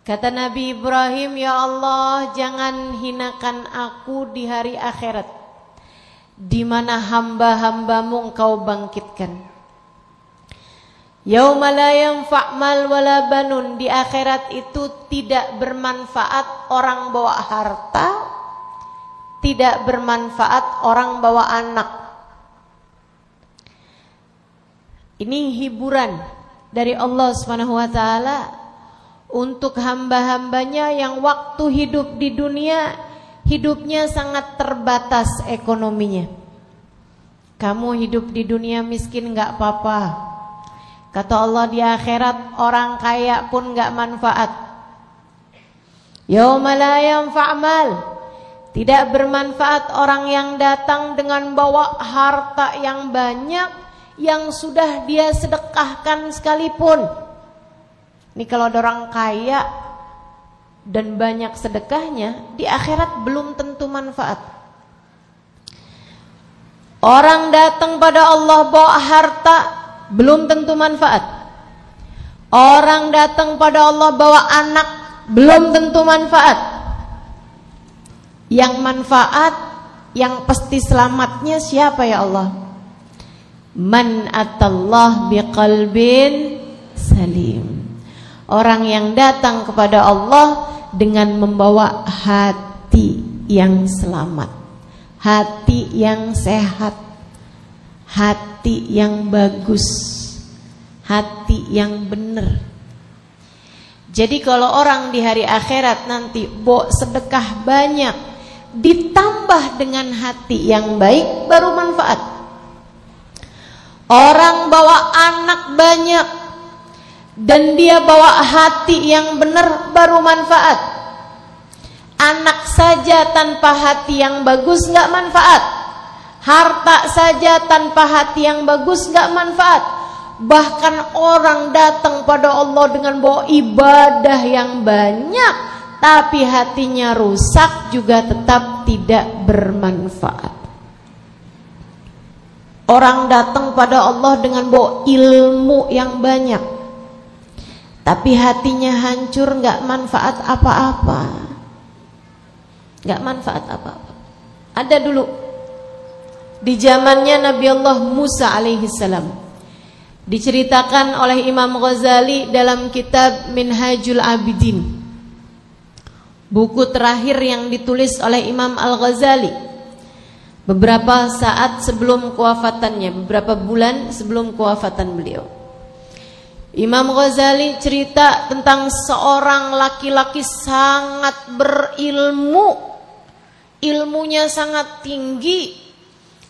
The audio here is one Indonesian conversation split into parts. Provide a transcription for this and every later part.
Kata Nabi Ibrahim, ya Allah, jangan hinakan aku di hari akhirat, di mana hamba-hambamu Engkau bangkitkan. Yauma la yanfa' mal wala banun, di akhirat itu tidak bermanfaat orang bawa harta, tidak bermanfaat orang bawa anak. Ini hiburan dari Allah Subhanahu wa taala untuk hamba-hambanya yang waktu hidup di dunia, hidupnya sangat terbatas ekonominya. Kamu hidup di dunia miskin gak apa-apa. Kata Allah, di akhirat orang kaya pun gak manfaat. Yauma la yanfa' mal, tidak bermanfaat orang yang datang dengan bawa harta yang banyak, yang sudah dia sedekahkan sekalipun. Ini kalau ada orang kaya dan banyak sedekahnya, di akhirat belum tentu manfaat. Orang datang pada Allah bawa harta, belum tentu manfaat. Orang datang pada Allah bawa anak, belum tentu manfaat. Yang manfaat, yang pasti selamatnya siapa ya Allah? Man atallah biqalbin salim. Orang yang datang kepada Allah dengan membawa hati yang selamat, hati yang sehat, hati yang bagus, hati yang benar. Jadi kalau orang di hari akhirat nanti bawa sedekah banyak, ditambah dengan hati yang baik, baru manfaat. Orang bawa anak banyak dan dia bawa hati yang benar, baru manfaat. Anak saja tanpa hati yang bagus gak manfaat. Harta saja tanpa hati yang bagus gak manfaat. Bahkan orang datang pada Allah dengan bawa ibadah yang banyak, tapi hatinya rusak, juga tetap tidak bermanfaat. Orang datang pada Allah dengan bawa ilmu yang banyak, tapi hatinya hancur, gak manfaat apa-apa. Gak manfaat apa-apa. Ada dulu di zamannya Nabi Allah Musa alaihissalam, diceritakan oleh Imam Ghazali dalam kitab Minhajul Abidin, buku terakhir yang ditulis oleh Imam Al-Ghazali beberapa saat sebelum kewafatannya, beberapa bulan sebelum kewafatan beliau. Imam Ghazali cerita tentang seorang laki-laki sangat berilmu, ilmunya sangat tinggi,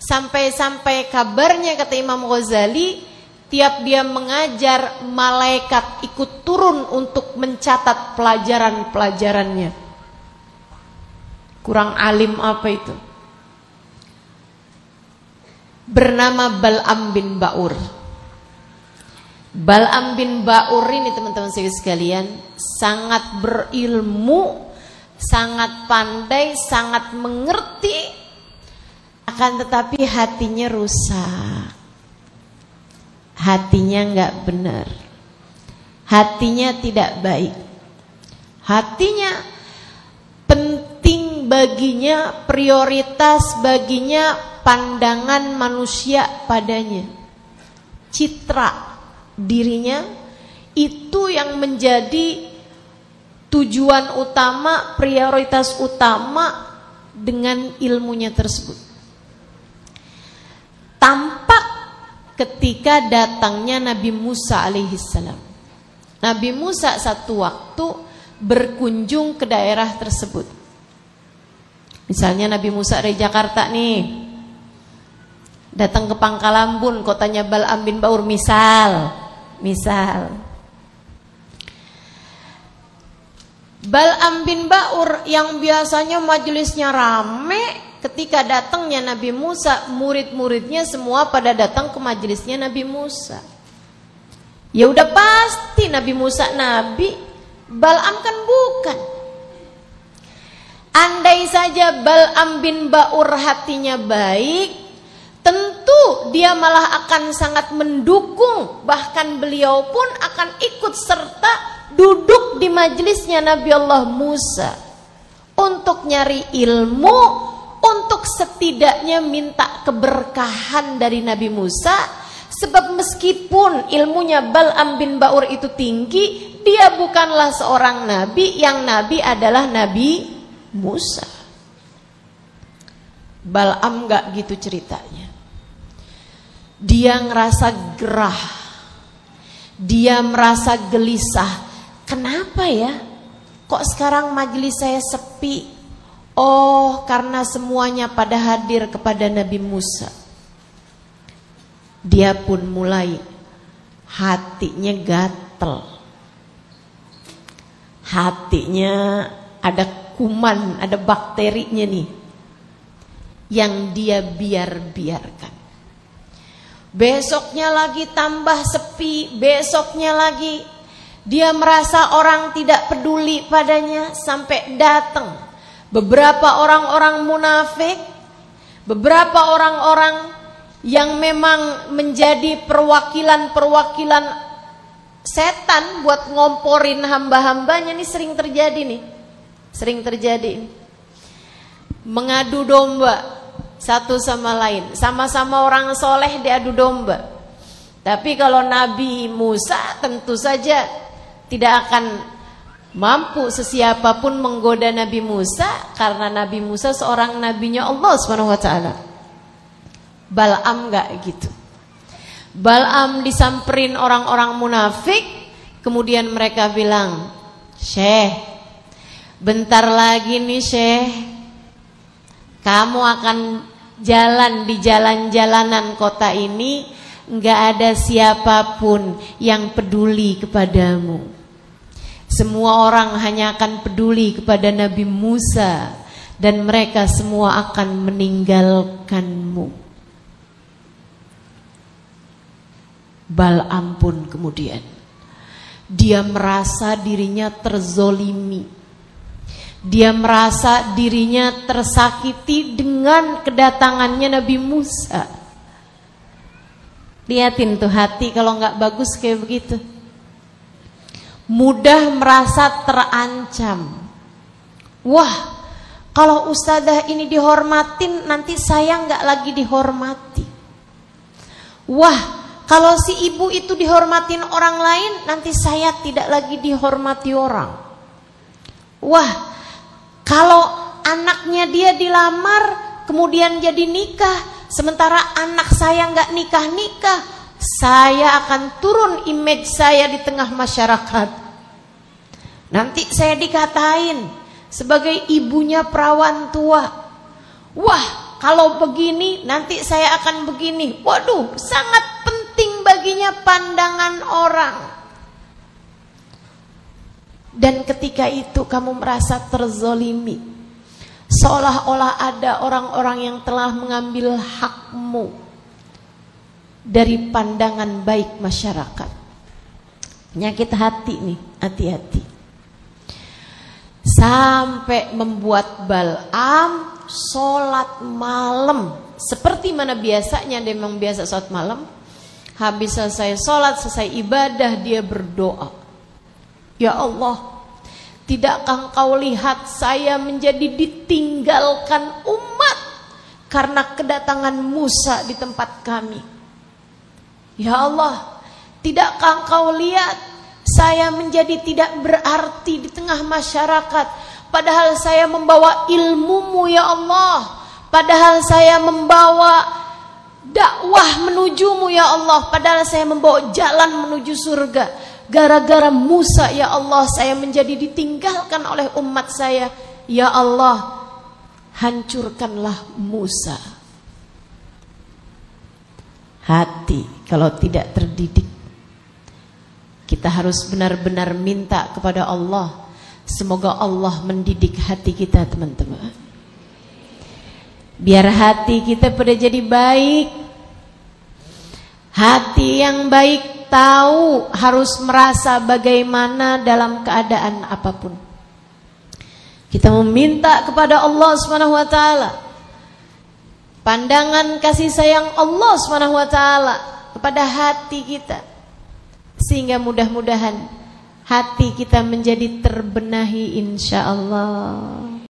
sampai-sampai kabarnya, kata Imam Ghazali, tiap dia mengajar, malaikat ikut turun untuk mencatat pelajaran-pelajarannya. Kurang alim apa itu? Bernama Bal'am bin Ba'ur. Bal'am bin Ba'ur ini, teman-teman sekalian, sangat berilmu, sangat pandai, sangat mengerti, akan tetapi hatinya rusak. Hatinya enggak benar, hatinya tidak baik, hatinya penting baginya, prioritas baginya pandangan manusia padanya, citra dirinya, itu yang menjadi tujuan utama, prioritas utama dengan ilmunya tersebut. Tampak ketika datangnya Nabi Musa alaihissalam. Nabi Musa satu waktu berkunjung ke daerah tersebut. Misalnya Nabi Musa dari Jakarta nih, datang ke Pangkalambun, kotanya Bal'am bin Ba'ur, misal Bal'am bin Ba'ur yang biasanya majelisnya rame, ketika datangnya Nabi Musa, murid-muridnya semua pada datang ke majelisnya Nabi Musa. Ya udah pasti Nabi Musa nabi, Bal'am kan bukan. Andai saja Bal'am bin Ba'ur hatinya baik, tentu dia malah akan sangat mendukung, bahkan beliau pun akan ikut serta duduk di majelisnya Nabi Allah Musa untuk nyari ilmu, untuk setidaknya minta keberkahan dari Nabi Musa. Sebab meskipun ilmunya Bal'am bin Ba'ur itu tinggi, dia bukanlah seorang nabi, yang nabi adalah Nabi Musa. Bal'am gak gitu ceritanya. Dia ngerasa gerah, dia merasa gelisah. Kenapa ya? Kok sekarang majelis saya sepi? Oh, karena semuanya pada hadir kepada Nabi Musa. Dia pun mulai hatinya gatel. Hatinya ada kuman, ada bakterinya nih, yang dia biarkan. Besoknya lagi tambah sepi, besoknya lagi dia merasa orang tidak peduli padanya, sampai datang beberapa orang-orang munafik, beberapa orang-orang yang memang menjadi perwakilan-perwakilan setan buat ngomporin hamba-hambanya. Ini sering terjadi nih, sering terjadi. Mengadu domba satu sama lain, sama-sama orang soleh diadu domba. Tapi kalau Nabi Musa tentu saja tidak akan mampu sesiapapun menggoda Nabi Musa, karena Nabi Musa seorang nabinya Allah SWT. Bal'am gak gitu. Bal'am disamperin orang-orang munafik, kemudian mereka bilang, "Syekh, bentar lagi nih Syekh, kamu akan jalan di jalan-jalanan kota ini, nggak ada siapapun yang peduli kepadamu. Semua orang hanya akan peduli kepada Nabi Musa, dan mereka semua akan meninggalkanmu." Bal'am pun kemudian dia merasa dirinya terzolimi, dia merasa dirinya tersakiti dengan kedatangannya Nabi Musa. Lihatin tuh hati kalau nggak bagus kayak begitu, mudah merasa terancam. Wah, kalau ustadzah ini dihormatin, nanti saya nggak lagi dihormati. Wah, kalau si ibu itu dihormatin orang lain, nanti saya tidak lagi dihormati orang. Wah, kalau anaknya dia dilamar, kemudian jadi nikah, sementara anak saya nggak nikah-nikah, saya akan turun image saya di tengah masyarakat. Nanti saya dikatain sebagai ibunya perawan tua. Wah, kalau begini nanti saya akan begini. Waduh, sangat penting baginya pandangan orang. Dan ketika itu kamu merasa terzolimi, seolah-olah ada orang-orang yang telah mengambil hakmu dari pandangan baik masyarakat. Penyakit hati nih, hati-hati. Sampai membuat Bal'am sholat malam. Seperti mana biasanya, dia memang biasa sholat malam. Habis selesai sholat, selesai ibadah, dia berdoa, "Ya Allah, tidakkah Engkau lihat saya menjadi ditinggalkan umat karena kedatangan Musa di tempat kami? Ya Allah, tidakkah Engkau lihat saya menjadi tidak berarti di tengah masyarakat, padahal saya membawa ilmu-Mu ya Allah, padahal saya membawa dakwah menuju-Mu ya Allah, padahal saya membawa jalan menuju surga. Gara-gara Musa ya Allah, saya menjadi ditinggalkan oleh umat saya. Ya Allah, hancurkanlah Musa." Hati kalau tidak terdidik, kita harus benar-benar minta kepada Allah, semoga Allah mendidik hati kita, teman-teman. Biar hati kita pada jadi baik. Hati yang baik tahu harus merasa bagaimana dalam keadaan apapun. Kita meminta kepada Allah SWT pandangan kasih sayang Allah SWT kepada hati kita, sehingga mudah-mudahan hati kita menjadi terbenahi insya Allah.